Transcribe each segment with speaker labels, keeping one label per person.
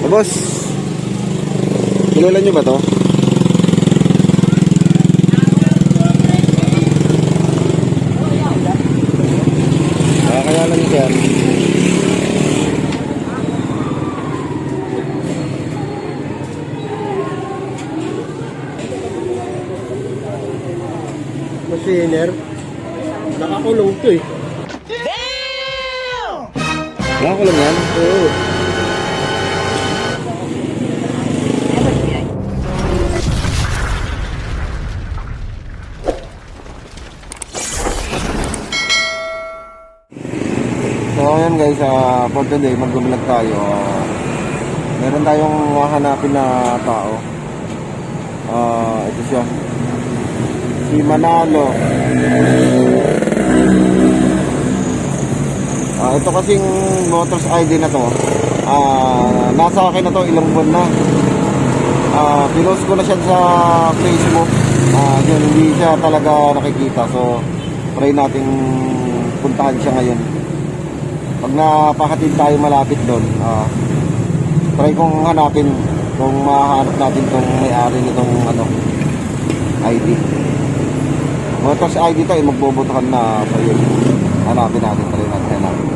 Speaker 1: Boss, kilala nyo ba to? Kaya lang sir.
Speaker 2: Machiner, nakakulong to eh.
Speaker 1: Nakakulong yan?
Speaker 2: Oo.
Speaker 1: So ayan guys, for today mag-vlog tayo. Meron tayong hahanapin na tao. Ito siya, si Manalo. Ito kasing Motors ID na to, nasa akin na to ilang buwan na. Pinost ko na siya sa Facebook. Yun, hindi siya talaga nakikita. So try nating puntahan siya ngayon. Pag napahatid tayo malapit doon, try kong hanapin kung mahanap natin tong may-ari nitong ID. Motors ID to, magbobotohan na. So yun, hanapin natin, try natin hanapin.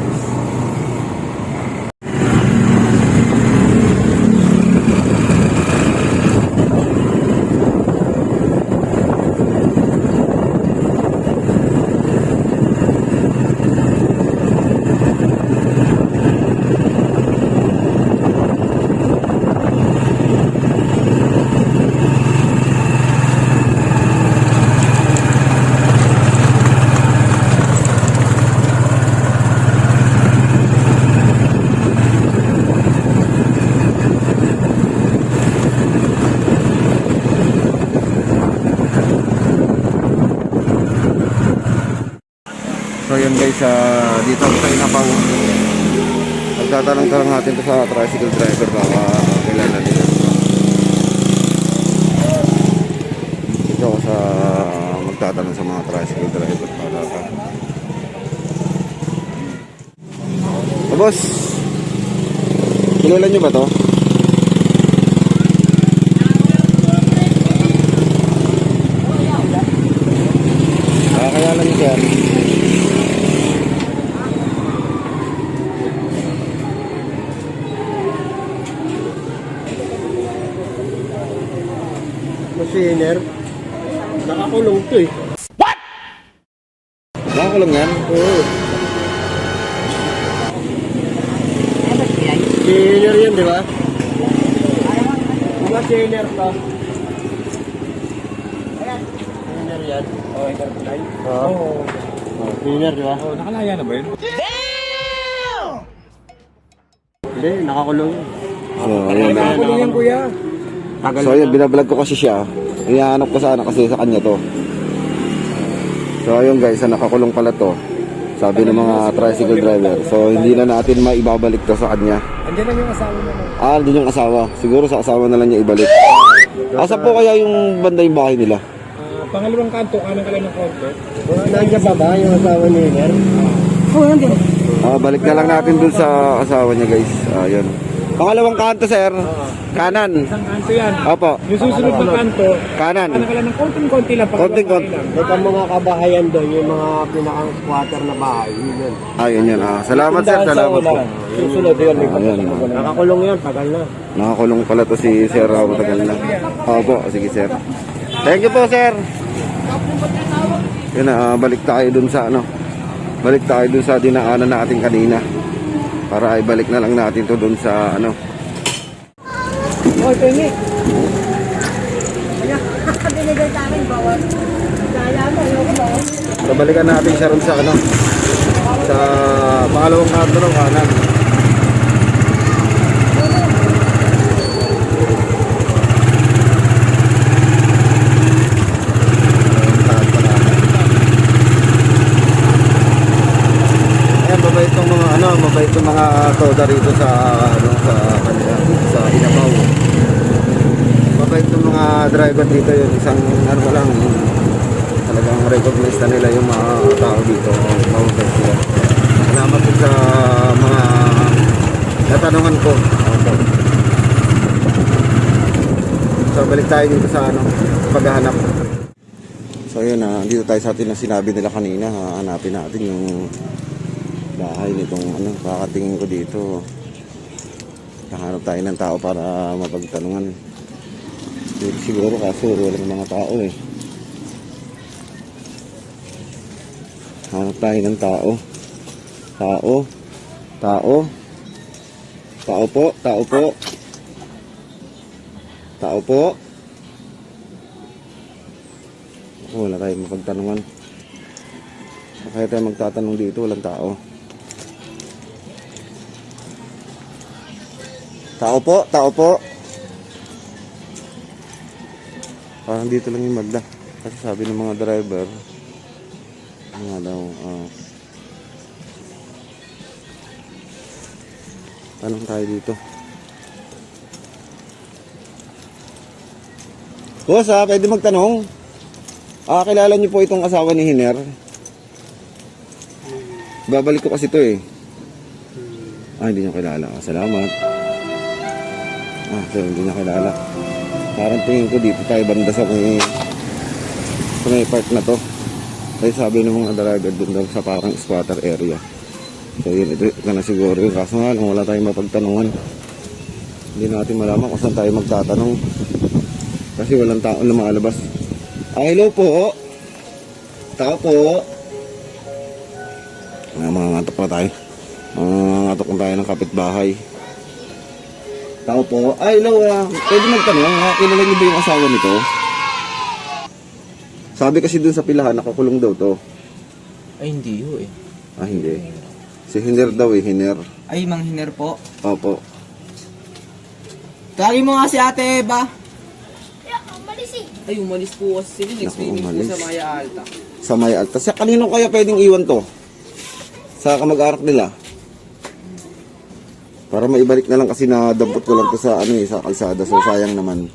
Speaker 1: So yun guys, dito ako sa Inabaw. Magtatanong-tanong natin to sa tricycle driver, baka kilala nila. Dito ako sa magtatanong sa mga tricycle driver para boss, kilala nyo ba to? Kaya lang siya.
Speaker 2: Machiner, nakakulong to eh.
Speaker 1: What? Nakakulong yan?
Speaker 2: Oo. Machiner yan, di ba? Machiner to. Machiner yan. Oo, interplay. Oo. Machiner, di ba?
Speaker 3: Oh, nakalaya na ba yun?
Speaker 2: Hindi, nakakulong yan.
Speaker 1: So ayun na.
Speaker 3: Nakakulong yan, kuya.
Speaker 1: So ayun, binablog ko kasi siya. Hinahanap ko sana kasi sa kanya to. So ayun guys, nakakulong pala to, sabi ng mga tricycle driver. So hindi na natin maibabalik to sa kanya.
Speaker 3: Andiyan lang yung asawa mo.
Speaker 1: Andun yung asawa. Siguro sa asawa na lang niya ibalik. Asa po kaya yung banda yung bahay nila?
Speaker 3: Pangalawang kanto, kanan ka lang ng konti.
Speaker 2: Nandiyan pa ba yung asawa ni Hiner?
Speaker 3: Oo, nandiyan.
Speaker 1: Balik na lang natin dun sa asawa niya guys. Ayun. Pangalawang kanto sir. Kanan.
Speaker 3: Isang kanto yan.
Speaker 1: Opo.
Speaker 3: Yung susunod na kanto,
Speaker 1: Kanan.
Speaker 3: kanan ka lang ng konting-konti lang.
Speaker 1: Konting-konti.
Speaker 2: Ito mga kabahayan doon, yung mga pinakang squatter na bahay, yun.
Speaker 1: Ayun yun. Salamat sir. Salamat po.
Speaker 2: Susunod yun.
Speaker 1: Ayun.
Speaker 2: Nakakulong yun, tagal na.
Speaker 1: Nakakulong pala to si Sir Raul, tagal na. Opo, sige sir. Thank you po sir. Yun na, balik tayo dun sa balik tayo dun sa dinaanan natin kanina. Para ay balik na lang natin to dun sa
Speaker 3: Oh, tingi.
Speaker 4: Binigay sa akin, bawal. Kaya mo, ayoko bawal.
Speaker 1: So balikan natin siya ron sa sa pangalawang kanto ng kanan. Mabait itong mga mabait itong mga toda rito sa sa kanila, sa Inabaw. Mabait itong mga driver dito, yung isang lang, talagang recognize na nila yung mga tao dito. Mabait sila. Salamat din sa mga natanungan ko. balik tayo dito sa ano, paghahanap. So yun dito tayo sa atin na sinabi nila kanina, hanapin natin yung bahay nitong ano, kakatingin ko dito. Hahanap tayo ng tao para mapagtanungan. Dito siguro kaso walang mga tao eh. Hanap tayo ng tao. Tao po. Wala tayong mapagtanungan. Kaya tayo magtatanong dito, walang tao. Tao po. Parang dito lang yung Magda. Kasi sabi ng mga driver, ano daw, tanong tayo dito. Boss pwede magtanong? Kilala niyo po itong asawa ni Hiner? Babalik ko kasi ito eh. Hindi niyo kilala. Salamat. So hindi niya kilala. Parang tingin ko dito tayo banda sa may park na to. Ay sabi ng mga driver dun daw sa parang squatter area. So yun, ito na siguro yung kaso nga lang wala tayong mapagtanungan. Hindi natin malaman kung saan tayo magtatanong. Kasi walang tao lumalabas. Hello po. Tao po. Mga ngatok pa tayo. Ngatok na tayo ng kapitbahay. Tao po. Hello. Pwede magtanong. Kilala niyo ba yung asawa nito? Sabi kasi dun sa pilahan, nakakulong daw to.
Speaker 2: Ay, hindi ho eh.
Speaker 1: Hindi. Si Hiner daw Hiner.
Speaker 2: Ay, Mang Hiner po.
Speaker 1: Opo.
Speaker 2: Tawagin mo nga si Ate Eva.
Speaker 4: Umalis
Speaker 2: Ay, umalis po kasi sila. Nag-swimming po
Speaker 1: umalis.
Speaker 2: sa Maya Alta.
Speaker 1: Sa may alta. Sa kanino kaya pwedeng iwan to? Sa kamag-anak nila? Para maibalik na lang kasi nadampot ko lang to sa sa kalsada. So sayang naman.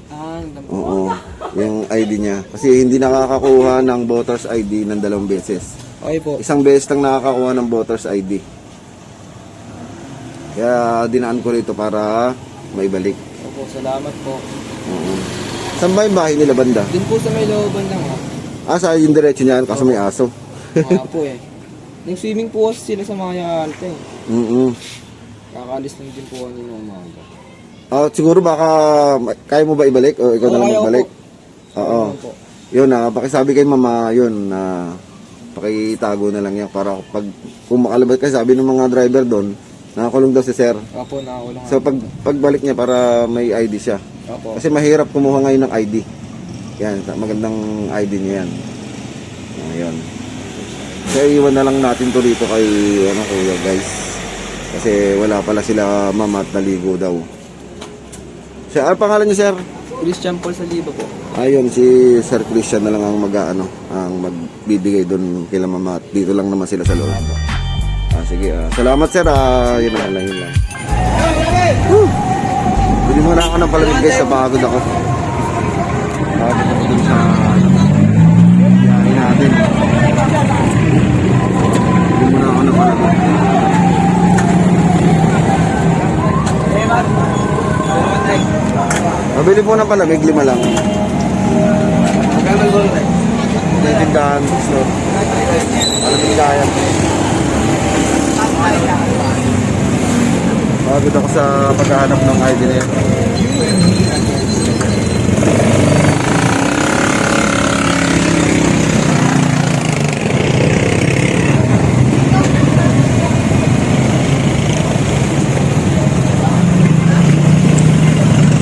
Speaker 1: Oo. Yung ID niya. Kasi hindi nakakakuha ng voters ID ng 2 beses.
Speaker 2: Okay po.
Speaker 1: Isang beses lang nakakakuha ng voters ID. Kaya dinaan ko rito para maibalik.
Speaker 2: Opo, salamat po.
Speaker 1: Oo. Saan ba yung bahay nila banda?
Speaker 2: Doon po sa may looban lang ha.
Speaker 1: Sa yung diretso niyan kaso may aso.
Speaker 2: Mga po eh. Nag-swimming po kasi sila sa Maya Alta eh. Kakaalis lang din po kanina umaga.
Speaker 1: Siguro baka kaya mo ba ibalik o ikaw na lang
Speaker 2: kaya ko
Speaker 1: magbalik?
Speaker 2: po.
Speaker 1: Oo.
Speaker 2: Ayun po.
Speaker 1: Yun pakisabi kay mama yun pakitago na lang yan para kung makalabas kasi sabi ng mga driver doon nakakulong daw si sir.
Speaker 2: Opo, nakakulang.
Speaker 1: So pagbalik niya para may ID siya.
Speaker 2: Opo.
Speaker 1: Kasi mahirap kumuha ngayon ng ID. Yan, magandang ID niya yan. Ayun. Kaya iwan na lang natin to dito kay kuya guys. Kasi wala pala sila mama at naligo daw. Sir, ano pangalan niyo sir?
Speaker 2: Christian Paul Saliba po.
Speaker 1: Ayun, si Sir Christian na lang ang ang magbibigay doon kila mama at dito lang naman sila sa loob. Sige, salamat sir. Yun lang. Bili muna ako ng palamig guys, napagod ako. Pagod ako dun sa biyahe natin. Bili muna ako ng palamig. Mabili po ng palamig, 5 lang.
Speaker 2: Magkano doon tayo?
Speaker 1: May tindahan, so palamig kaya. Pagod ako sa paghahanap ng ID na yan.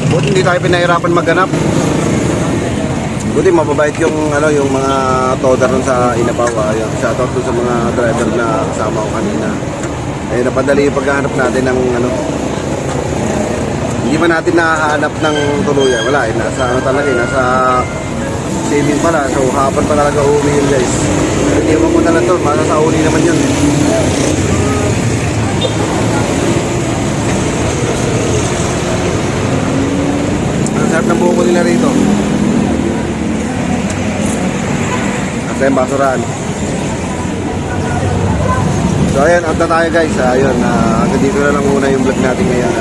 Speaker 1: Buti hindi tayo pinahirapan maghanap. Buti mababait yung yung mga toder nun sa Inapaw. Shoutout dun sa mga driver na kasama ko kanina. Napadali yung paghahanap natin ng hindi pa natin nahahanap ng tuluyan. Wala nasa talaga nasa saving pala. So hapon pa talaga uwi yun guys. Iniwan ko na lang to, masasauli naman yun. Ang sarap ng buko nila rito. At yung basuraan. So ayan, out na tayo guys. Ayun, hanggang dito na lang muna yung vlog natin ngayon.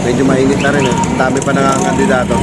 Speaker 1: Medyo mainit na rin Dami pa nangangandidato.